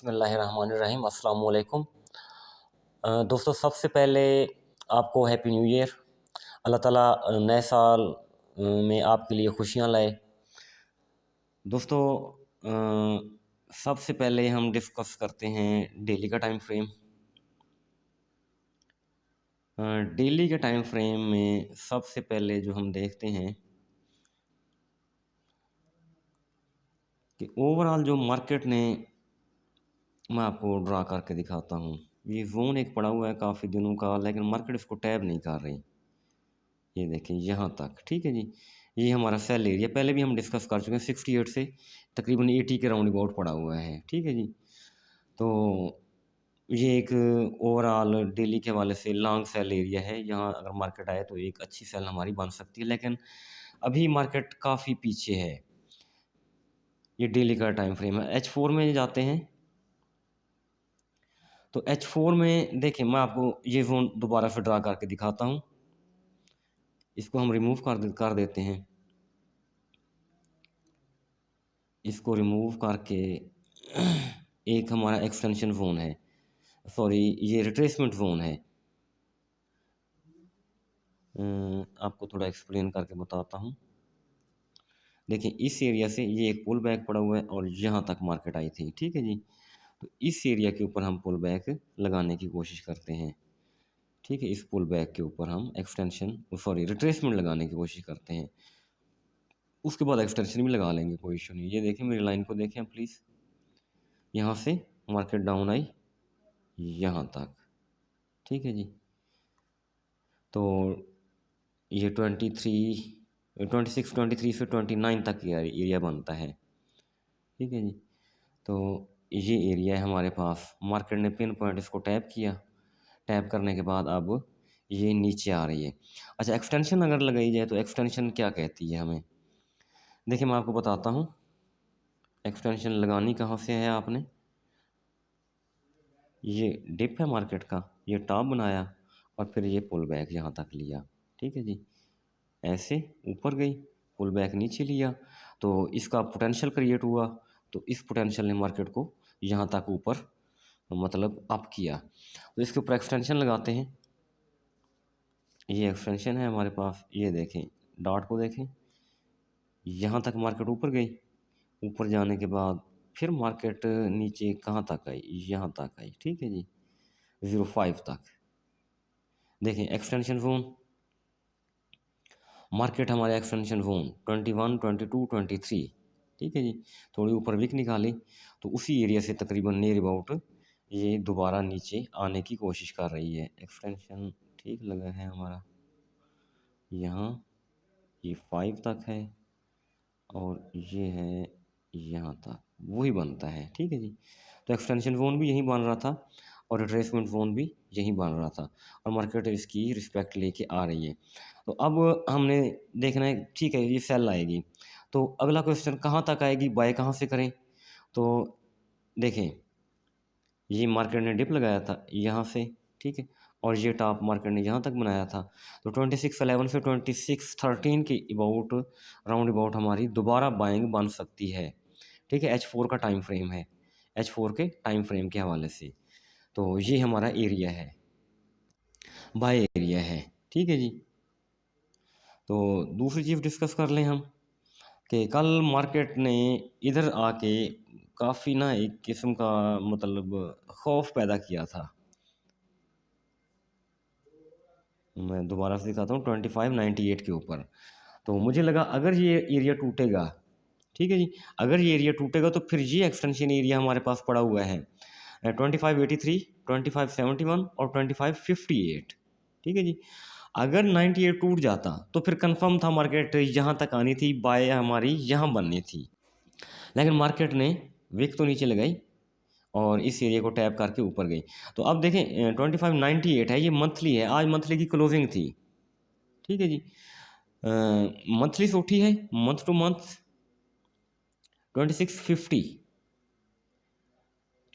बिस्मिल्लाहिर्रहमानिर्रहीम अस्सलाम वालेकुम। दोस्तों, सबसे पहले आपको हैप्पी न्यू ईयर। अल्लाह ताला नए साल में आपके लिए खुशियाँ लाए। दोस्तों, सबसे पहले हम डिस्कस करते हैं डेली का टाइम फ्रेम। डेली के टाइम फ्रेम में सबसे पहले जो हम देखते हैं कि ओवरऑल जो मार्केट ने, मैं आपको ड्रा करके दिखाता हूँ। ये जोन एक पड़ा हुआ है काफ़ी दिनों का, लेकिन मार्केट इसको टैब नहीं कर रही। ये देखें यहाँ तक, ठीक है जी। ये हमारा सेल एरिया पहले भी हम डिस्कस कर चुके हैं, 68 से तकरीबन 80 के राउंड अबाउट पड़ा हुआ है, ठीक है जी। तो ये एक ओवरऑल डेली के हवाले से लॉन्ग सेल एरिया है। यहाँ अगर मार्केट आए तो एक अच्छी सेल हमारी बन सकती है, लेकिन अभी मार्केट काफ़ी पीछे है। ये डेली का टाइम फ्रेम है। H4 में जाते हैं तो H4 में देखें, मैं आपको ये जोन दोबारा से ड्रा करके दिखाता हूँ। इसको हम रिमूव कर देते हैं। इसको रिमूव करके एक हमारा एक्सटेंशन जोन है, सॉरी ये रिट्रेसमेंट जोन है। आपको थोड़ा एक्सप्लेन करके बताता हूँ। देखिए, इस एरिया से ये एक पुल बैक पड़ा हुआ है और यहाँ तक मार्केट आई थी, ठीक है जी। तो इस एरिया के ऊपर हम पुल बैक लगाने की कोशिश करते हैं, ठीक है। इस पुल बैक के ऊपर हम एक्सटेंशन, सॉरी रिट्रेसमेंट लगाने की कोशिश करते हैं। उसके बाद एक्सटेंशन भी लगा लेंगे, कोई इशू नहीं। ये देखें, मेरी लाइन को देखें प्लीज़। यहाँ से मार्केट डाउन आई यहाँ तक, ठीक है जी। तो ये 23 से 29 तक ये एरिया बनता है, ठीक है जी। तो ये एरिया है हमारे पास। मार्केट ने पिन पॉइंट इसको टैप किया। टैप करने के बाद अब ये नीचे आ रही है। अच्छा, एक्सटेंशन अगर लगाई जाए तो एक्सटेंशन क्या कहती है हमें, देखिए मैं आपको बताता हूँ। एक्सटेंशन लगानी कहाँ से है आपने, ये डिप है मार्केट का, ये टॉप बनाया और फिर ये पुल बैक यहाँ तक लिया, ठीक है जी। ऐसे ऊपर गई, पुल बैक नीचे लिया, तो इसका पोटेंशियल क्रिएट हुआ। तो इस पोटेंशियल ने मार्केट को यहाँ तक ऊपर मतलब अप किया। तो इसके ऊपर एक्सटेंशन लगाते हैं। ये एक्सटेंशन है हमारे पास। ये देखें, डॉट को देखें, यहाँ तक मार्केट ऊपर गई। ऊपर जाने के बाद फिर मार्केट नीचे कहाँ तक आई, यहाँ तक आई, ठीक है जी, 05 तक। देखें एक्सटेंशन जोन, मार्केट हमारे एक्सटेंशन जोन 21, 22, 23, ठीक है जी। थोड़ी ऊपर विक निकाली तो उसी एरिया से तकरीबन नियर अबाउट ये दोबारा नीचे आने की कोशिश कर रही है। एक्सटेंशन ठीक लगा है हमारा, यहाँ ये 5 तक है और ये है यहाँ तक, वही बनता है, ठीक है जी। तो एक्सटेंशन जोन भी यहीं बन रहा था और रिट्रेसमेंट जोन भी यहीं बन रहा था और मार्केट इसकी रिस्पेक्ट लेके आ रही है। तो अब हमने देखना है, ठीक है ये सेल आएगी तो अगला क्वेश्चन कहाँ तक आएगी, बाय कहाँ से करें। तो देखें, ये मार्केट ने डिप लगाया था यहाँ से, ठीक है, और ये टॉप मार्केट ने यहाँ तक बनाया था। तो 2611 से 2613 के अबाउट, राउंड अबाउट हमारी दोबारा बाइंग बन सकती है, ठीक है। H4 का टाइम फ्रेम है, H4 के टाइम फ्रेम के हवाले से। तो ये हमारा एरिया है, बाय एरिया है, ठीक है जी। तो दूसरी चीज़ डिस्कस कर लें हम कि कल मार्केट ने इधर आके काफ़ी ना एक किस्म का मतलब खौफ पैदा किया था। मैं दोबारा से दिखाता हूँ 2598 के ऊपर। तो मुझे लगा अगर ये एरिया टूटेगा, ठीक है जी, अगर ये एरिया टूटेगा तो फिर ये एक्सटेंशन एरिया हमारे पास पड़ा हुआ है 2583, 2571 और 2558, ठीक है जी। अगर 98 टूट जाता तो फिर कंफर्म था मार्केट यहाँ तक आनी थी, बाय हमारी यहाँ बननी थी। लेकिन मार्केट ने विक तो नीचे लगाई और इस एरिया को टैप करके ऊपर गई। तो अब देखें 2598 है, ये मंथली है, आज मंथली की क्लोजिंग थी, ठीक है जी। मंथली से उठी है, मंथ टू मंथ 2650।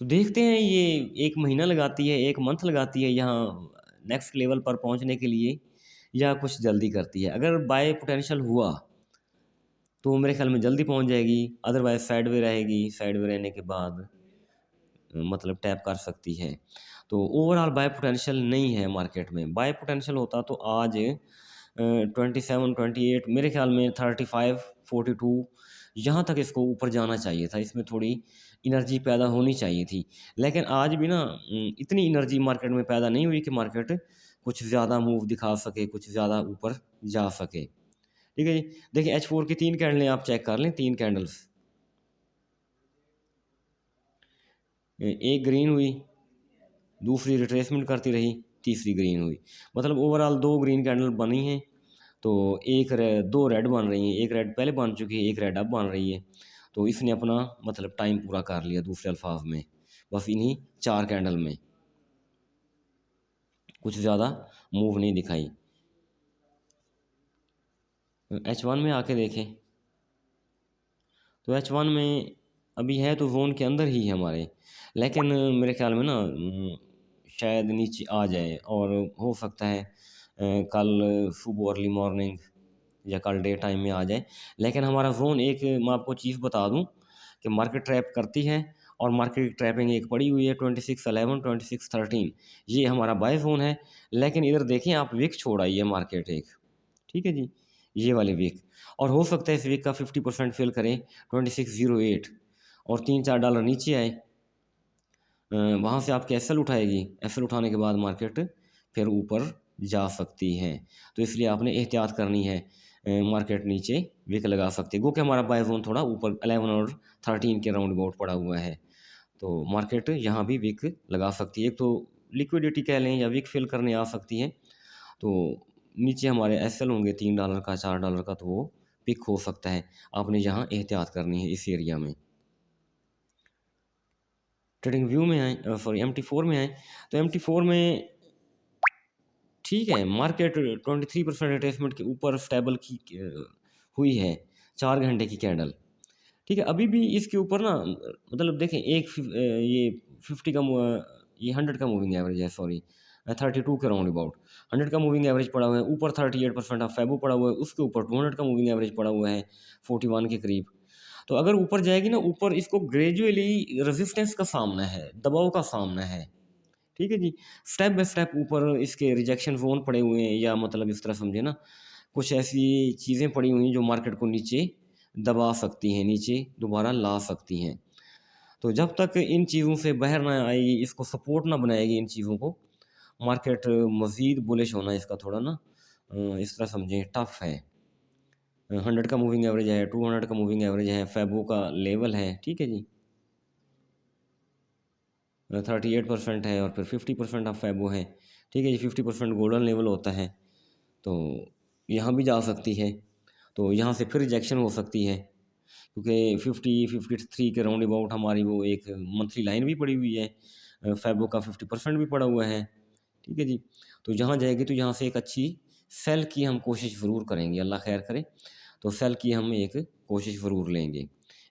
तो देखते हैं ये एक महीना लगाती है, एक मंथ लगाती है यहाँ नेक्स्ट लेवल पर पहुँचने के लिए, या कुछ जल्दी करती है। अगर बाय पोटेंशियल हुआ तो मेरे ख्याल में जल्दी पहुँच जाएगी, अदरवाइज साइड वे रहेगी। साइड वे रहने के बाद मतलब टैप कर सकती है। तो ओवरऑल बाय पोटेंशियल नहीं है मार्केट में। बाय पोटेंशियल होता तो आज 27, 28, मेरे ख्याल में 35, 42 यहाँ तक इसको ऊपर जाना चाहिए था। इसमें थोड़ी एनर्जी पैदा होनी चाहिए थी। लेकिन आज भी ना इतनी एनर्जी मार्केट में पैदा नहीं हुई कि मार्केट कुछ ज़्यादा मूव दिखा सके, कुछ ज़्यादा ऊपर जा सके। ठीक है जी। देखिए H4 की 3 कैंडलें आप चेक कर लें, 3 कैंडल्स। एक ग्रीन हुई, दूसरी रिट्रेसमेंट करती रही, तीसरी ग्रीन हुई। मतलब ओवरऑल 2 ग्रीन कैंडल बनी हैं। तो 2 रेड बन रही हैं, एक रेड पहले बन चुकी है, एक रेड अब बन रही है। तो इसने अपना मतलब टाइम पूरा कर लिया दूसरे अल्फाज में, बस इन्हीं 4 कैंडल में, कुछ ज़्यादा मूव नहीं दिखाई। H1 में आके देखें तो H1 में अभी है तो जोन के अंदर ही है हमारे, लेकिन मेरे ख्याल में ना शायद नीचे आ जाए और हो सकता है कल सुबह अर्ली मॉर्निंग या कल डे टाइम में आ जाए। लेकिन हमारा जोन एक मैं आपको चीज़ बता दूं कि मार्केट ट्रैप करती है और मार्केट ट्रैपिंग एक पड़ी हुई है 2611, 2613, ये हमारा बाय जोन है। लेकिन इधर देखें आप, विक छोड़ आई है मार्केट एक, ठीक है जी, ये वाले वीक। और हो सकता है इस वीक का 50% फिल करें 2608 और $3-4 नीचे आए, वहाँ से आपके एसएल उठाएगी, एसएल उठाने के बाद मार्केट फिर ऊपर जा सकती है। तो इसलिए आपने एहतियात करनी है, मार्केट नीचे विक लगा सकती है, क्योंकि हमारा बाय जोन थोड़ा ऊपर 11 और 13 के राउंड अबाउट पड़ा हुआ है। तो मार्केट यहाँ भी विक लगा सकती है। एक तो लिक्विडिटी कह लें या विक फिल करने आ सकती है। तो नीचे हमारे एसएल होंगे $3 का, $4 का, तो वो पिक हो सकता है। आपने यहाँ एहतियात करनी है इस एरिया में। ट्रेडिंग व्यू में आए, सॉरी MT4 में आए, तो MT4 में ठीक है, मार्केट 23% रिट्रेसमेंट के ऊपर स्टेबल की हुई है, 4 घंटे की कैंडल। ठीक है, अभी भी इसके ऊपर ना मतलब देखें ये 50 का ये 100 का मूविंग एवरेज है, सॉरी 32 के राउंड अबाउट 100 का मूविंग एवरेज पड़ा हुआ है। ऊपर 38% ऑफ फेबो पड़ा हुआ है, उसके ऊपर 200 का मूविंग एवरेज पड़ा हुआ है 41 के करीब। तो अगर ऊपर जाएगी ना, ऊपर इसको ग्रेजुअली रेजिस्टेंस का सामना है, दबाव का सामना है। ठीक है जी, स्टेप बाय स्टेप ऊपर इसके रिजेक्शन जोन पड़े हुए हैं, या मतलब इस तरह समझे ना, कुछ ऐसी चीज़ें पड़ी हुई हैं जो मार्केट को नीचे दबा सकती हैं, नीचे दोबारा ला सकती हैं। तो जब तक इन चीज़ों से बाहर ना आएगी, इसको सपोर्ट ना बनाएगी इन चीज़ों को, मार्केट मज़ीद बुलिश होना इसका थोड़ा ना इस तरह समझें टफ है। 100 का मूविंग एवरेज है, 200 का मूविंग एवरेज है, फेबो का लेवल है, ठीक है जी, 38% है और फिर 50% ऑफ फेबो है। ठीक है जी, 50% गोल्डन लेवल होता है, तो यहाँ भी जा सकती है। तो यहाँ से फिर रिजेक्शन हो सकती है, क्योंकि 53 के राउंड अबाउट हमारी वो एक मंथली लाइन भी पड़ी हुई है, फेबो का 50% भी पड़ा हुआ है। ठीक है जी, तो जहाँ जाएगी तो यहाँ से एक अच्छी सेल की हम कोशिश ज़रूर करेंगे, अल्लाह खैर करे। तो सेल की हम एक कोशिश ज़रूर लेंगे।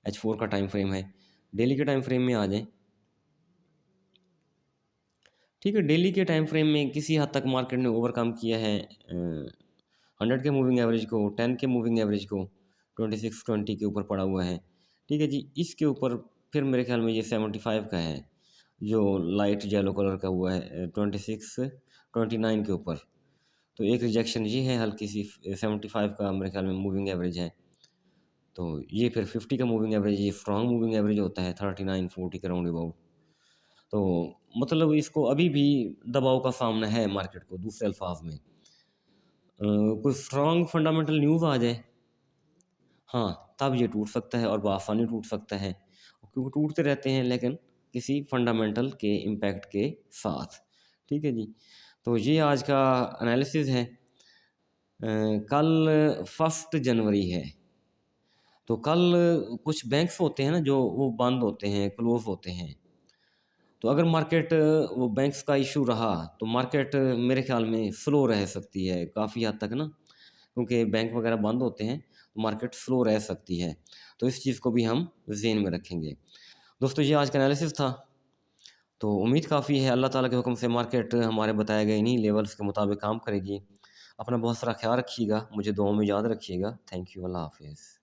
H4 का टाइम फ्रेम है, डेली के टाइम फ्रेम में आ जाएँ। ठीक है, डेली के टाइम फ्रेम में किसी हद तक मार्केट ने ओवरकम किया है 100 के मूविंग एवरेज को, 10 के मूविंग एवरेज को, 2620 के ऊपर पड़ा हुआ है। ठीक है जी, इसके ऊपर फिर मेरे ख्याल में ये 75 का है, जो लाइट येलो कलर का हुआ है 2629 के ऊपर। तो एक रिजेक्शन ये है हल्की सी, 75 का मेरे ख्याल में मूविंग एवरेज है। तो ये फिर 50 का मूविंग एवरेज, ये स्ट्रॉन्ग मूविंग एवरेज होता है 39-40 के राउंड अबाउट। तो मतलब इसको अभी भी दबाव का सामना है मार्केट को, दूसरे अल्फाज में। कोई स्ट्रॉन्ग फंडामेंटल न्यूज़ आ जाए, हाँ, तब ये टूट सकता है और बआसानी टूट सकता है, क्योंकि टूटते रहते हैं लेकिन किसी फंडामेंटल के इम्पैक्ट के साथ। ठीक है जी, तो ये आज का एनालिसिस है। कल 1 जनवरी है, तो कल कुछ बैंक्स होते हैं ना जो वो बंद होते हैं, क्लोज होते हैं। तो अगर मार्केट वो बैंक्स का इशू रहा तो मार्केट मेरे ख्याल में स्लो रह सकती है काफ़ी हद तक ना, क्योंकि बैंक वगैरह बंद होते हैं तो मार्केट स्लो रह सकती है। तो इस चीज़ को भी हम ज़हन में रखेंगे। दोस्तों, ये आज का एनालिसिस था। तो उम्मीद काफ़ी है अल्लाह ताला के हुक्म से मार्केट हमारे बताए गए इन्हीं लेवल्स के मुताबिक काम करेगी। अपना बहुत सारा ख्याल रखिएगा, मुझे दुआओं में याद रखिएगा। थैंक यू, अल्लाह हाफ़िज़।